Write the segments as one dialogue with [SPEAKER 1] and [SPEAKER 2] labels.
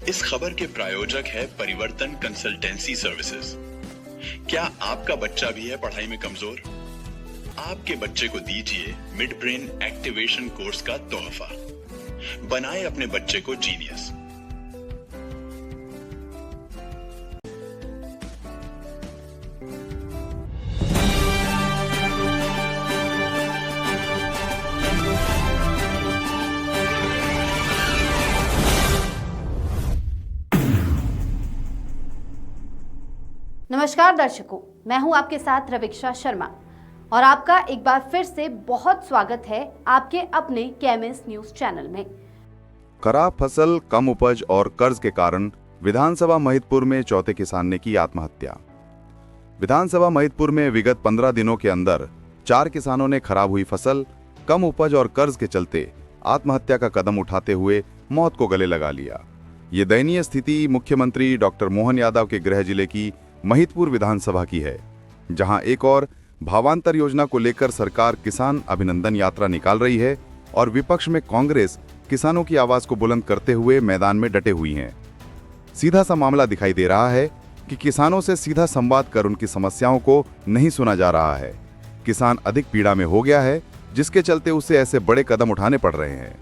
[SPEAKER 1] इस खबर के प्रायोजक है परिवर्तन कंसल्टेंसी सर्विसेज। क्या आपका बच्चा भी है पढ़ाई में कमजोर? आपके बच्चे को दीजिए मिड ब्रेन एक्टिवेशन कोर्स का तोहफा। बनाए अपने बच्चे को जीनियस।
[SPEAKER 2] नमस्कार दर्शकों, मैं हूं आपके साथ रविक्षा शर्मा और आपका एक बार फिर से बहुत स्वागत है आपके अपने केएमएस न्यूज चैनल में।
[SPEAKER 3] खराब फसल, कम उपज और कर्ज के कारण विधानसभा महिदपुर में चौथे किसान ने की आत्महत्या। विधानसभा महिदपुर में विगत 15 दिनों के अंदर 4 किसानों ने खराब हुई फसल, कम उपज और कर्ज के चलते आत्महत्या का कदम उठाते हुए मौत को गले लगा लिया। ये दयनीय स्थिति मुख्यमंत्री डॉक्टर मोहन यादव के गृह जिले की महिदपुर विधानसभा की है, जहां एक और भावांतर योजना को लेकर सरकार किसान अभिनंदन यात्रा निकाल रही है और विपक्ष में कांग्रेस किसानों की आवाज को बुलंद करते हुए मैदान में डटे हुई हैं। सीधा सा मामला दिखाई दे रहा है कि किसानों से सीधा संवाद कर उनकी समस्याओं को नहीं सुना जा रहा है। किसान अधिक पीड़ा में हो गया है, जिसके चलते उसे ऐसे बड़े कदम उठाने पड़ रहे हैं।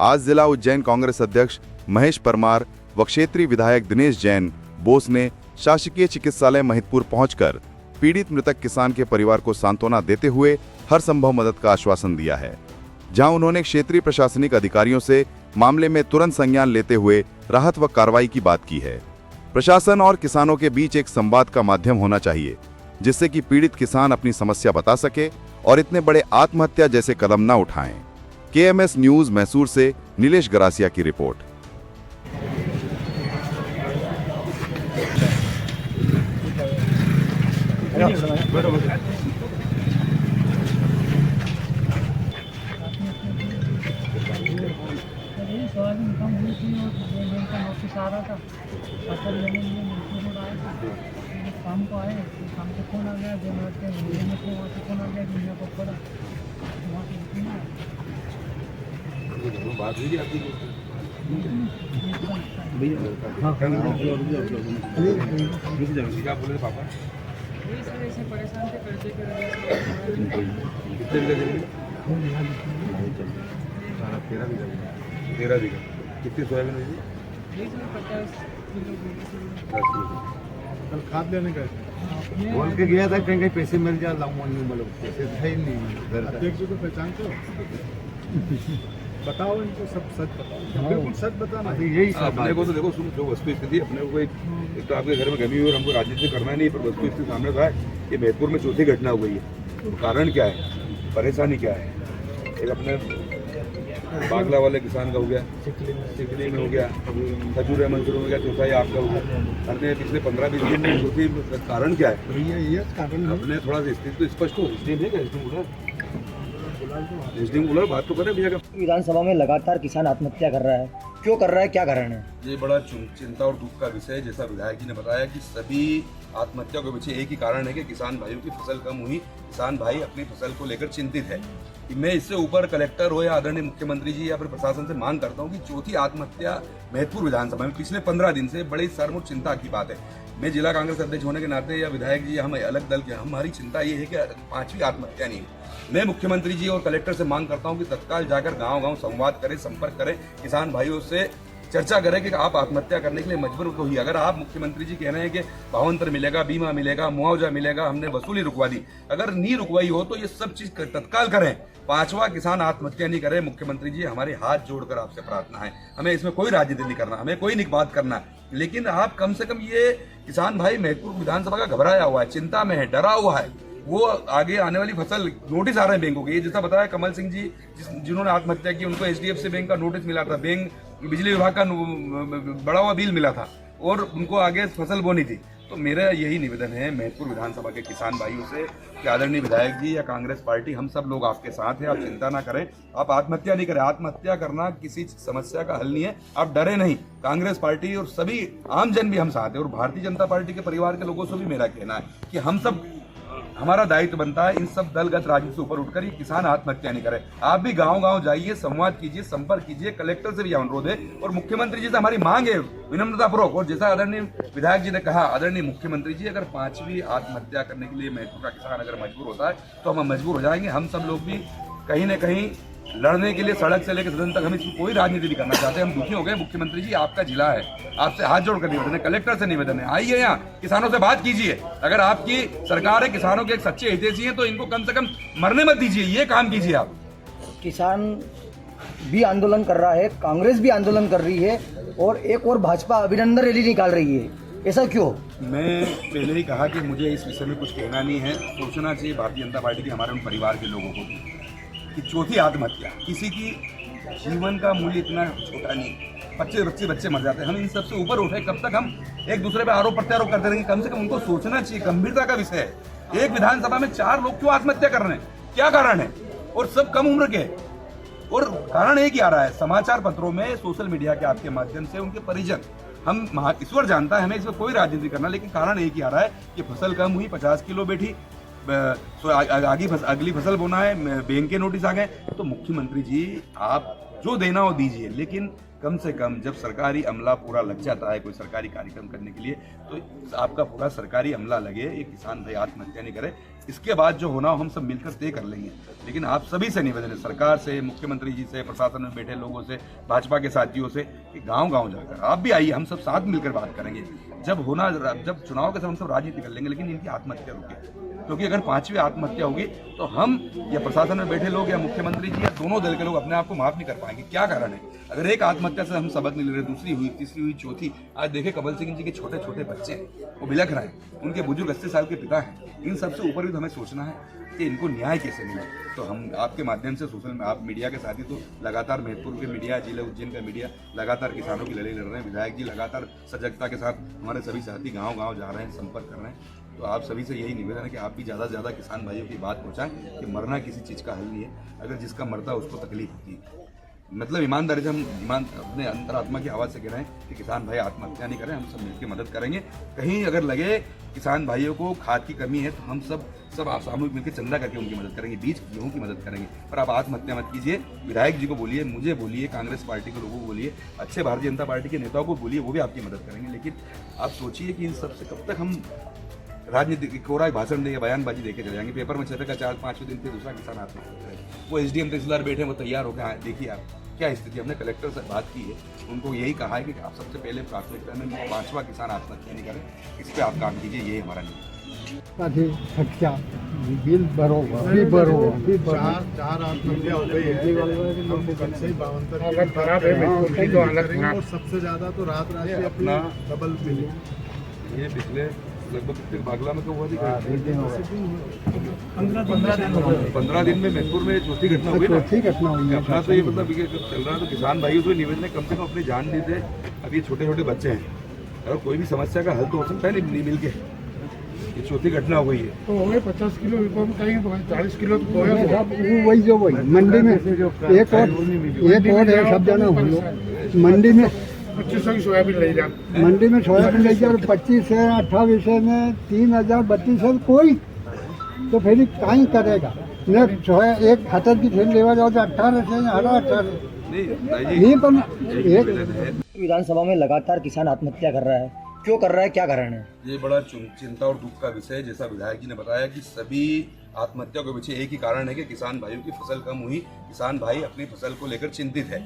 [SPEAKER 3] आज जिला उज्जैन कांग्रेस अध्यक्ष महेश परमार व क्षेत्रीय विधायक दिनेश जैन बोस ने शासकीय चिकित्सालय महिदपुर पहुंचकर पीड़ित मृतक किसान के परिवार को सांत्वना देते हुए हर संभव मदद का आश्वासन दिया है, जहां उन्होंने क्षेत्रीय प्रशासनिक अधिकारियों से मामले में तुरंत संज्ञान लेते हुए राहत व कार्रवाई की बात की है। प्रशासन और किसानों के बीच एक संवाद का माध्यम होना चाहिए, जिससे कि पीड़ित किसान अपनी समस्या बता सके और इतने बड़े आत्महत्या जैसे कदम न उठाएं। केएमएस न्यूज मैसूर से नीलेश गरासिया की रिपोर्ट।
[SPEAKER 4] सोयाबीन कम हुई थी और बैंक का नोटिस आ रहा था, फसल लेने के लिए मजदूर लोग आए थे। शाम को आए तो शाम को फ़ोन आ गया, 2 मिनट के महीने में थे, वहाँ से फ़ोन आ गया कि मेरे को पड़ा वहाँ से
[SPEAKER 5] बात हुई आपकी क्या बोले पापा?
[SPEAKER 4] ऐसे परेशान थे पैसे के वजह से।
[SPEAKER 5] कितने बीघा? 13 बीघा। कितनी सोयाबीन हुई?
[SPEAKER 4] 50 किलो।
[SPEAKER 5] कल खाद लेने गए
[SPEAKER 6] बोल के गया था कहीं कहीं पैसे मिल जाए, लाऊंगा नहीं, मतलब पैसे थे ही नहीं घर का।
[SPEAKER 5] अध्यक्ष जी को पहचानते हो? बताओ इनको सब सच बताओ, बिल्कुल सच बताना।
[SPEAKER 6] यही
[SPEAKER 5] अपने को तो देखो, सुन जो वस्तु स्थिति अपने को एक तो आपके घर में गमी हुई और हमको राजनीति करना नहीं, पर वस्तु स्थिति सामने था कि महिदपुर में चौथी घटना हो गई है। तो कारण क्या है, परेशानी क्या है? एक अपने बागला वाले किसान का हो गया, चिकली में हो गया, खजूर मंसूर हो गया, चौथा ही आपका हो गया। अन्य पिछले 15-20 दिन में चौथी कारण क्या है?
[SPEAKER 6] ये कारण
[SPEAKER 5] अपने थोड़ा सा स्थिति तो स्पष्ट हो। एसडीएम बोला बात तो करें भैया।
[SPEAKER 7] विधानसभा में लगातार किसान आत्महत्या कर रहा है, क्यों कर रहा है, क्या कारण है?
[SPEAKER 5] ये बड़ा चिंता और दुख का विषय है। जैसा विधायक जी ने बताया कि सभी आत्महत्या के पीछे एक ही कारण है कि किसान भाइयों की फसल कम हुई, किसान भाई अपनी फसल को लेकर चिंतित है। कि मैं इससे ऊपर कलेक्टर हो या आदरणीय मुख्यमंत्री जी या फिर प्रशासन से मांग करता हूँ कि चौथी आत्महत्या महिदपुर विधानसभा में पिछले 15 दिन से बड़ी सरमुख चिंता की बात है। मैं जिला कांग्रेस अध्यक्ष होने के नाते या विधायक जी हम अलग दल के, हमारी चिंता ये है कि 5वीं आत्महत्या नहीं है। मैं मुख्यमंत्री जी और कलेक्टर से मांग करता हूं कि तत्काल जाकर गांव-गांव संवाद करें, संपर्क करें, किसान भाइयों से चर्चा करें कि आप आत्महत्या करने के लिए मजबूर तो ही। अगर आप मुख्यमंत्री जी कह रहे हैं कि भावांतर मिलेगा, बीमा मिलेगा, मुआवजा मिलेगा, हमने वसूली रुकवा दी, अगर नहीं रुकवाई हो तो ये सब चीज तत्काल करें। 5वां किसान आत्महत्या नहीं करे। मुख्यमंत्री जी हमारे हाथ जोड़कर आपसे प्रार्थना है, हमें इसमें कोई राजनीति नहीं करना, हमें कोई बात करना है, लेकिन आप कम से कम ये किसान भाई महिदपुर विधानसभा का घबराया हुआ है, चिंता में है, डरा हुआ है, वो आगे आने वाली फसल नोटिस आ रहे हैं बैंकों के। जैसा बताया कमल सिंह जी जिन्होंने आत्महत्या की, उनको एचडीएफसी बैंक का नोटिस मिला था, बैंक बिजली विभाग का बड़ा हुआ बिल मिला था और उनको आगे फसल बोनी थी। तो मेरा यही निवेदन है महिदपुर विधानसभा के किसान भाइयों से कि आदरणीय विधायक जी या कांग्रेस पार्टी, हम सब लोग आपके साथ हैं, आप चिंता ना करें, आप आत्महत्या नहीं करें। आत्महत्या करना किसी समस्या का हल नहीं है, आप डरे नहीं। कांग्रेस पार्टी और सभी आम जन भी हम साथ हैं और भारतीय जनता पार्टी के परिवार के लोगों से भी मेरा कहना है कि हम सब हमारा दायित्व बनता है इन सब दलगत राजनीति से ऊपर उठकर ये किसान आत्महत्या नहीं करे। आप भी गांव-गांव जाइए, संवाद कीजिए, संपर्क कीजिए, कलेक्टर से भी अनुरोध है और मुख्यमंत्री जी से हमारी मांग है विनम्रतापूर्वक। और जैसा आदरणीय विधायक जी ने कहा, आदरणीय मुख्यमंत्री जी, अगर 5वीं आत्महत्या करने के लिए महत्व का किसान अगर मजबूर होता है तो हम मजबूर हो जाएंगे। हम सब लोग भी कहीं न कहीं लड़ने के लिए सड़क से लेकर सदन तक हम इसमें कोई राजनीति नहीं करना चाहते। हम दुखी हो गए। मुख्यमंत्री जी, आपका जिला है, आपसे हाथ जोड़कर निवेदन है, कलेक्टर से निवेदन है, आइए यहाँ किसानों से बात कीजिए। अगर आपकी सरकार है, किसानों के एक सच्चे हितैषी हैं, तो इनको कम से कम मरने मत दीजिए, ये काम कीजिए आप।
[SPEAKER 7] किसान भी आंदोलन कर रहा है, कांग्रेस भी आंदोलन कर रही है और एक और भाजपा अभिनंदन रैली निकाल रही है, ऐसा क्यों? मैं
[SPEAKER 5] पहले ही कहा कि मुझे इस विषय में कुछ कहना नहीं है। सोचना चाहिए भारतीय जनता पार्टी के, हमारे उन परिवार के लोगों को भी कि चौथी आत्महत्या, किसी की जीवन का मूल्य इतना छोटा नहीं, बच्चे मर जाते हैं। हम इन सबसे ऊपर उठे, कब तक हम एक दूसरे पे आरोप प्रत्यारोप करते रहेंगे? कम से कम उनको सोचना चाहिए, गंभीरता का विषय है। एक विधानसभा में 4 लोग क्यों आत्महत्या कर रहे हैं, क्या कारण है? और सब कम उम्र के, और कारण एक ही आ रहा है, समाचार पत्रों में, सोशल मीडिया के आपके माध्यम से उनके परिजन, हम ईश्वर जानता है, हमें इसमें कोई राजनीति करना, लेकिन कारण एक ही आ रहा है कि फसल कम हुई, 50 किलो बैठी, अगली फसल बोना है, बैंक के नोटिस आ गए। तो मुख्यमंत्री जी, आप जो देना हो दीजिए, लेकिन कम से कम जब सरकारी अमला पूरा लग जाता है कोई सरकारी कार्यक्रम करने के लिए, तो आपका पूरा सरकारी अमला लगे, एक किसान भाई आत्महत्या नहीं करे। इसके बाद जो होना हो हम सब मिलकर तय कर लेंगे। लेकिन आप सभी से निवेदन है, सरकार से, मुख्यमंत्री जी से, प्रशासन में बैठे लोगों से, भाजपा के साथियों से, कि गांव-गांव जाकर आप भी आइए, हम सब साथ मिलकर बात करेंगे। जब चुनाव के समय हम सब राजनीति कर लेंगे, लेकिन इनकी आत्महत्या रुके। क्योंकि अगर 5वीं आत्महत्या होगी तो हम या प्रशासन में बैठे लोग या मुख्यमंत्री जी या दोनों दल के लोग अपने आप को माफ नहीं कर पाएंगे। क्या कारण है? अगर एक आत्महत्या से हम सबक नहीं ले रहे, दूसरी हुई, तीसरी हुई, चौथी, आज देखे कमल सिंह जी के छोटे छोटे बच्चे वो बिलख रहे हैं, उनके बुजुर्ग 80 साल के पिता हैं। इन सबसे ऊपर भी तो हमें सोचना है कि इनको न्याय कैसे मिले। तो हम आपके माध्यम से, सोशल में आप मीडिया के साथी तो लगातार, महत्वपूर्ण के मीडिया, जिला उज्जैन का मीडिया लगातार किसानों की लड़ाई लड़ रहे हैं। विधायक जी लगातार सजगता के साथ हमारे सभी साथी गाँव-गाँव जा रहे हैं, संपर्क कर रहे हैं। तो आप सभी से यही निवेदन है कि आप भी ज़्यादा से ज़्यादा किसान भाइयों की बात पहुँचाएं कि मरना किसी चीज़ का हल नहीं है। अगर जिसका मरता है उसको तकलीफ होती है। मतलब ईमानदारी से हम अपने अंतरात्मा की आवाज़ से कह रहे हैं कि किसान भाई आत्महत्या नहीं करें, हम सब मिलकर मदद करेंगे। कहीं अगर लगे किसान भाइयों को खाद की कमी है तो हम सब सामूहिक मिलकर चंदा करके उनकी मदद करेंगे, बीज गेहूं की मदद करेंगे। पर आप आत्महत्या मत कीजिए। विधायक जी को बोलिए, मुझे बोलिए, कांग्रेस पार्टी के लोगों को बोलिए, अच्छे भारतीय जनता पार्टी के नेताओं को बोलिए, वो भी आपकी मदद करेंगे। लेकिन आप सोचिए कि इन सबसे कब तक हम राजनीति कोरा भाषण देके, बयानबाजी देके चले जाएंगे। पेपर में छपेगा 4-5 दिन, फिर दूसरा किसान आत्महत्या करेगा। वो एसडीएम तहसीलदार बैठे, वो तैयार होकर देखिए आप क्या स्थिति। हमने कलेक्टर से बात की है, उनको यही कहा है कि आप सबसे पहले प्राथमिकता में 5वां किसान आत्महत्या नहीं करें, इस पर आप काम कीजिए, ये हमारा नियम।
[SPEAKER 6] बिल भरो, चार आत्महत्या हो गई है, हमको कल से ही 52 हालत खराब है। और सबसे ज्यादा तो रात अपना डबल बिल,
[SPEAKER 5] ये पिछले लगभग बागला में तो हुआ थी 15 दिन में महतपुर में चौथी घटना हुई ना। अपना तो ये मतलब चल रहा है। तो किसान भाइयों से निवेदन है, कम से कम अपनी जान दे। अब ये छोटे छोटे बच्चे हैं, अगर कोई भी समस्या का हल तो हो सकता है नहीं मिल के। ये चौथी घटना हो गई है
[SPEAKER 6] तो हो गए 50 किलो, 40 किलो तो वही जो मंडी में एक और है, सब जाना हम लोग मंडी में 2500 की सोयाबीन ले जा, मंडी में सोयाबीन ले जा, 25 है, 28 में 3032 है, कोई तो फिर कहीं करेगा न। एक 70 की थैली लेवा जाओ तो 18 से 18 नहीं। पर
[SPEAKER 7] विधानसभा में लगातार किसान आत्महत्या कर रहा है, क्यों कर रहा है, क्या कारण है?
[SPEAKER 5] ये बड़ा चिंता और दुख का विषय है। जैसा विधायक जी ने बताया कि सभी आत्महत्या के पीछे एक ही कारण है कि किसान भाइयों की फसल कम हुई, किसान भाई अपनी फसल को लेकर चिंतित है।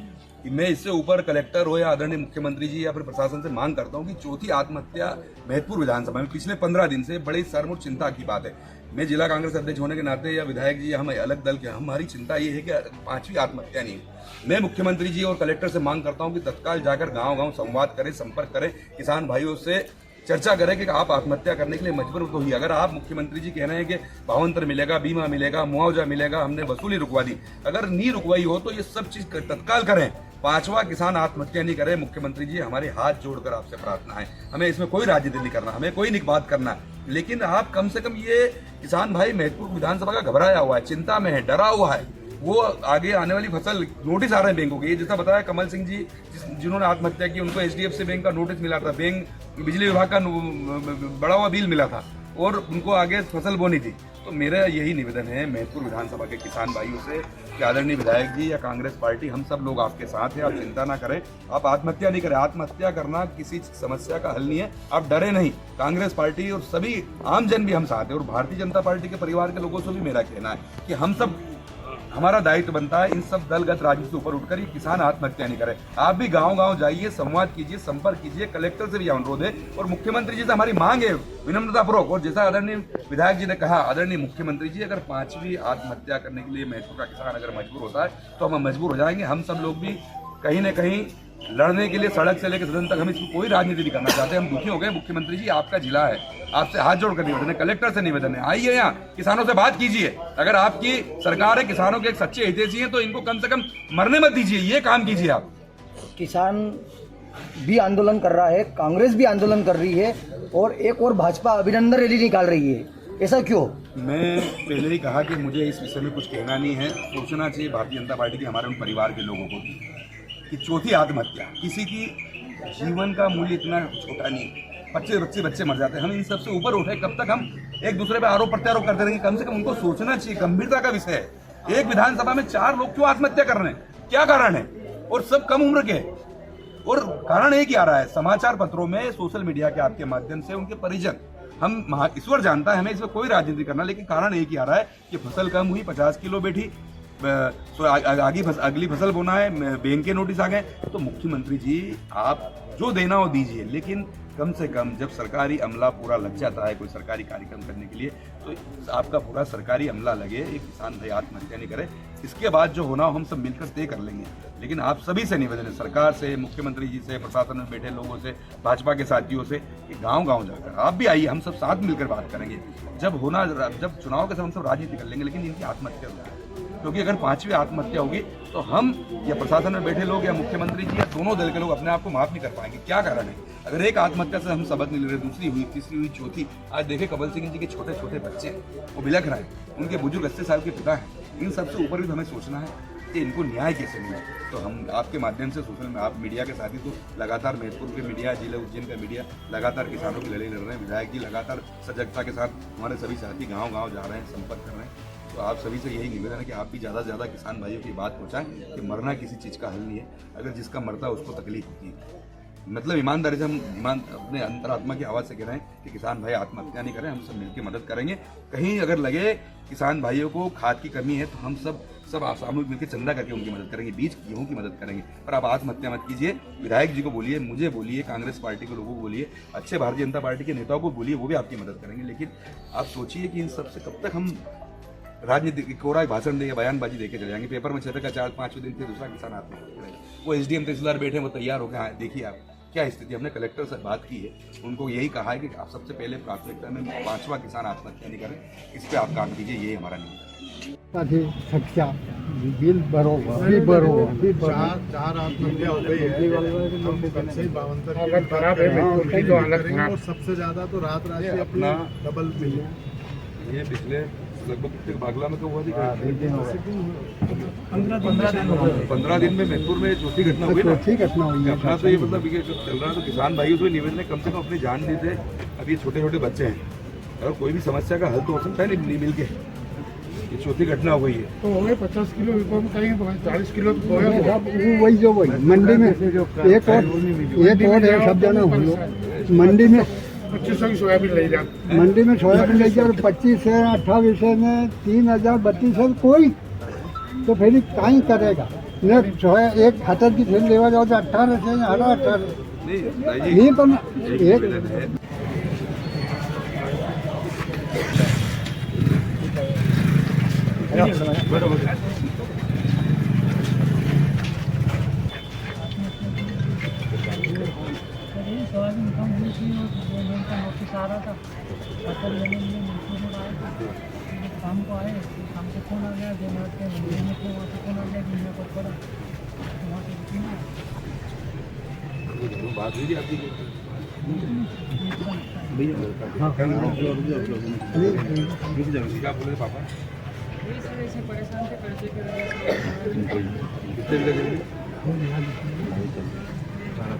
[SPEAKER 5] कि मैं इससे ऊपर कलेक्टर हो या आदरणीय मुख्यमंत्री जी या फिर प्रशासन से मांग करता हूं कि चौथी आत्महत्या महत्वपूर्ण विधानसभा में पिछले 15 दिन से बड़ी सरमोर चिंता की बात है। मैं जिला कांग्रेस अध्यक्ष होने के नाते या विधायक जी, हम अलग दल के, हमारी चिंता ये है कि 5वीं आत्महत्या नहीं है। मैं मुख्यमंत्री जी और कलेक्टर से मांग करता हूं कि तत्काल जाकर गांव-गांव संवाद करें, संपर्क करें, किसान भाइयों से चर्चा करें कि आप आत्महत्या करने के लिए मजबूर तो ही। अगर आप मुख्यमंत्री जी कह रहे हैं कि 52 मिलेगा, बीमा मिलेगा, मुआवजा मिलेगा, हमने वसूली रुकवा दी, अगर नहीं रुकवाई हो तो ये सब चीज तत्काल करें। 5वां किसान आत्महत्या नहीं करे। मुख्यमंत्री जी, हमारे हाथ जोड़कर आपसे प्रार्थना है, हमें इसमें कोई राजनीति नहीं करना, हमें कोई नहीं बात करना, लेकिन आप कम से कम ये किसान भाई महत्वपूर्ण विधानसभा का घबराया हुआ है, चिंता में है, डरा हुआ है। वो आगे आने वाली फसल नोटिस आ रहे हैं बैंकों के। जैसा बताया कमल सिंह जी जिन्होंने आत्महत्या की, उनको HDFC बैंक का नोटिस मिला था, बैंक बिजली विभाग का बड़ा हुआ बिल मिला था, और उनको आगे फसल बोनी थी। तो मेरा यही निवेदन है महतपुर विधानसभा के किसान भाइयों से कि आदरणीय विधायक जी या कांग्रेस पार्टी, हम सब लोग आपके साथ हैं, आप चिंता ना करें, आप आत्महत्या नहीं करें। आत्महत्या करना किसी समस्या का हल नहीं है, आप डरे नहीं। कांग्रेस पार्टी और सभी आम जन भी हम साथ हैं, और भारतीय जनता पार्टी के परिवार के लोगों से भी मेरा कहना है कि हम सब, हमारा दायित्व बनता है इन सब दलगत राजनीति से ऊपर उठकर ये किसान आत्महत्या नहीं करें। आप भी गांव-गांव जाइए, संवाद कीजिए, संपर्क कीजिए, कलेक्टर से भी अनुरोध है और मुख्यमंत्री जी से हमारी मांग है विनम्रतापूर्वक। और जैसा आदरणीय विधायक जी ने कहा, आदरणीय मुख्यमंत्री जी, अगर 5वीं आत्महत्या करने के लिए महतपुर का किसान अगर मजबूर होता है तो हम मजबूर हो जाएंगे। हम सब लोग भी कहीं न कहीं लड़ने के लिए सड़क से लेकर सदन तक हम इसमें कोई राजनीति नहीं करना चाहते। हम दुखी हो गए। मुख्यमंत्री जी, आपका जिला है, आपसे हाथ जोड़कर निवेदन है, कलेक्टर से निवेदन है, आइए यहाँ किसानों से बात कीजिए। अगर आपकी सरकार है, किसानों के एक सच्चे हितैषी हैं, तो इनको कम से कम मरने मत दीजिए, ये काम कीजिए आप।
[SPEAKER 7] किसान भी आंदोलन कर रहा है, कांग्रेस भी आंदोलन कर रही है और एक और भाजपा अभिनंदन रैली निकाल रही है, ऐसा क्यों? मैं
[SPEAKER 5] पहले ही कहा कि मुझे इस विषय में कुछ कहना नहीं है। सोचना चाहिए भारतीय जनता पार्टी के हमारे उन परिवार के लोगों को कि चौथी आत्महत्या, किसी की जीवन का मूल्य इतना छोटा नहीं, बच्चे मर जाते हैं। हम इन सबसे ऊपर उठे, कब तक हम एक दूसरे पे आरोप प्रत्यारोप करते रहेंगे? कम से कम उनको सोचना चाहिए, गंभीरता का विषय है। एक विधानसभा में 4 लोग क्यों आत्महत्या कर रहे हैं, क्या कारण है? और सब कम उम्र के, और कारण एक ही आ रहा है, समाचार पत्रों में, सोशल मीडिया के आपके माध्यम से उनके परिजन, हम ईश्वर जानता है, हमें इसमें कोई राजनीति करना, लेकिन कारण एक ही आ रहा है कि फसल कम हुई, 50 किलो बैठी, अगली फसल बोना है, बैंक के नोटिस आ गए। तो मुख्यमंत्री जी, आप जो देना हो दीजिए, लेकिन कम से कम जब सरकारी अमला पूरा लग जाता है कोई सरकारी कार्यक्रम करने के लिए, तो आपका पूरा सरकारी अमला लगे, एक किसान भाई आत्महत्या नहीं करे। इसके बाद जो होना हो हम सब मिलकर तय कर लेंगे। लेकिन आप सभी से निवेदन है, सरकार से, मुख्यमंत्री जी से, प्रशासन में बैठे लोगों से, भाजपा के साथियों से, कि गांव-गांव जाकर आप भी आइए, हम सब साथ मिलकर बात करेंगे। जब चुनाव के समय हम सब राजनीति कर लेंगे, लेकिन इनकी आत्महत्या हो जाए, क्योंकि अगर 5वीं आत्महत्या होगी तो हम या प्रशासन में बैठे लोग या मुख्यमंत्री जी या दोनों दल के लोग अपने आप को माफ नहीं कर पाएंगे। क्या कारण है? अगर एक आत्महत्या से हम सबक नहीं ले रहे, दूसरी हुई, तीसरी हुई, चौथी, आज देखे कबल सिंह जी के छोटे छोटे बच्चे वो बिलख रहे हैं, उनके बुजुर्ग 80 साल के पिता हैं। इन सबसे ऊपर भी हमें सोचना है कि इनको न्याय कैसे मिले। तो हम आपके माध्यम से, सोशल में, आप मीडिया के साथी तो लगातार महतपुर के मीडिया, जिला उज्जैन का मीडिया लगातार किसानों की लड़ाई लड़ रहे हैं। विधायक जी लगातार सजगता के साथ हमारे सभी साथी गाँव-गाँव जा रहे हैं, संपर्क कर रहे हैं। तो आप सभी से यही निवेदन है कि आप भी ज़्यादा से ज़्यादा किसान भाइयों की बात पहुँचाएं कि मरना किसी चीज़ का हल नहीं है। अगर जिसका मरता है उसको तकलीफ होती है। मतलब ईमानदारी से हम अपने अंतरात्मा की आवाज़ से कह रहे हैं कि किसान भाई आत्महत्या नहीं करें, हम सब मिलकर मदद करेंगे। कहीं अगर लगे किसान भाइयों को खाद की कमी है तो हम सब सामूहिक मिलकर चंदा करके उनकी मदद करेंगे, बीज गेहूं की मदद करेंगे। पर आप आत्महत्या मत कीजिए। विधायक जी को बोलिए, मुझे बोलिए, कांग्रेस पार्टी के लोगों को बोलिए, अच्छे भारतीय जनता पार्टी के नेताओं को बोलिए, वो भी आपकी मदद करेंगे। लेकिन आप सोचिए कि इन सबसे कब तक हम राजनीति कोरा भाषण देके, बयानबाजी देके चले जाएंगे। पेपर में छपेगा 4-5 दिन, फिर दूसरा किसान आत्महत्या करेगा। वो एसडीएम तहसीलदार बैठे, वो तैयार हो गए। देखिए आप क्या स्थिति। हमने कलेक्टर से बात की है, उनको यही कहा है कि आप सबसे पहले प्राथमिकता में 5वां किसान आत्महत्या नहीं करें, इस पर आप काम कीजिए। ये हमारा निवेदन है।
[SPEAKER 6] बिल
[SPEAKER 8] चार आत्महत्या हो गई है। कल से 52
[SPEAKER 4] हालत खराब है, तो हालत खराब।
[SPEAKER 8] और सबसे ज्यादा तो रात राशि अपना डबल मिली।
[SPEAKER 5] ये पिछले लगभग बागला में तो हुआ थी 15 दिन में महतपुर में चौथी घटना हुई ना। अपना तो ये मतलब चल रहा है। तो किसान भाइयों से निवेदन है, कम से कम अपनी जान देते। अभी छोटे छोटे बच्चे हैं, अगर कोई भी समस्या का हल तो हो सकता है नहीं मिल के। ये चौथी घटना हो गई है
[SPEAKER 4] तो हो गए 50 किलो, कहीं 40 किलो
[SPEAKER 6] वही जो मंडी में एक और है, सब जाना हम लोग मंडी में
[SPEAKER 4] 2500 की सोयाबीन ले जाते,
[SPEAKER 6] मंडी में सोयाबीन ले जाओ। 25 है, 28 है में 3000, 32 है, कोई तो फिर कहीं करेगा न। एक हटर की थैली लेवा जाओ तो 18 से 18 नहीं तो एक
[SPEAKER 4] सोयाबीन कम हुई थी और बैंक का नोटिस आ रहा था, फसल लेने के लिए महतपुर रोड आए थे। शाम को आए, शाम से फोन आ गया, देनाथ के मंदिर में थे, वहाँ से फोन आ गया कि मैं को पड़ा, वहाँ से
[SPEAKER 5] बात हुई आपकी क्या बोले पापा?
[SPEAKER 4] ऐसे परेशान थे कर्जे के वजह से।
[SPEAKER 5] कितने बीघा?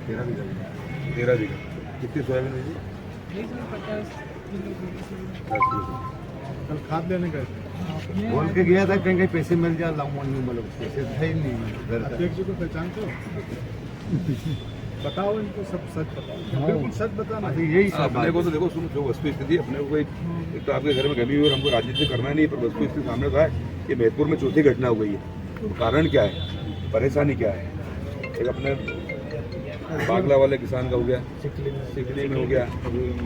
[SPEAKER 5] 13 बीघा। कितनी सोयाबीन हुई?
[SPEAKER 4] 50
[SPEAKER 8] कल खाद लेने गए थे।
[SPEAKER 9] बोल के गया था कहीं कहीं पैसे मिल जाए लाऊंगा नहीं, मतलब पैसे थे ही नहीं घर
[SPEAKER 8] अध्यक्ष जी को पहचानते हो? बताओ इनको सब सच बताओ, बिल्कुल सच बताना।
[SPEAKER 9] तो यही सब
[SPEAKER 5] अपने को तो देखो, सुनो, जो वस्तु स्थिति अपने को एक तो आपके घर में गमी हुई और हमको राजनीति करना नहीं, पर वस्तु स्थिति सामने था कि महतपुर में चौथी घटना हो गई है। तो कारण क्या है, परेशानी क्या है? एक अपने बागला वाले किसान का हो गया, सिकली में हो गया,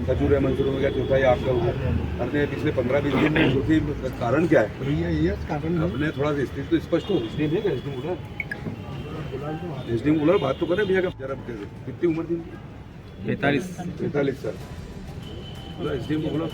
[SPEAKER 5] खजूर मंसूर हो गया, चौथा ही आपका हो गया। हमने पिछले 15-20 दिन में चौथी कारण क्या है?
[SPEAKER 6] ये कारण है।
[SPEAKER 5] अपने थोड़ा सा स्थिति तो स्पष्ट हो। एसडीएम है क्या? एसडीएम बोला बात तो करें भैया का जरा। कितनी उम्र थी? 45 साल। बोला एसडीएम को बोला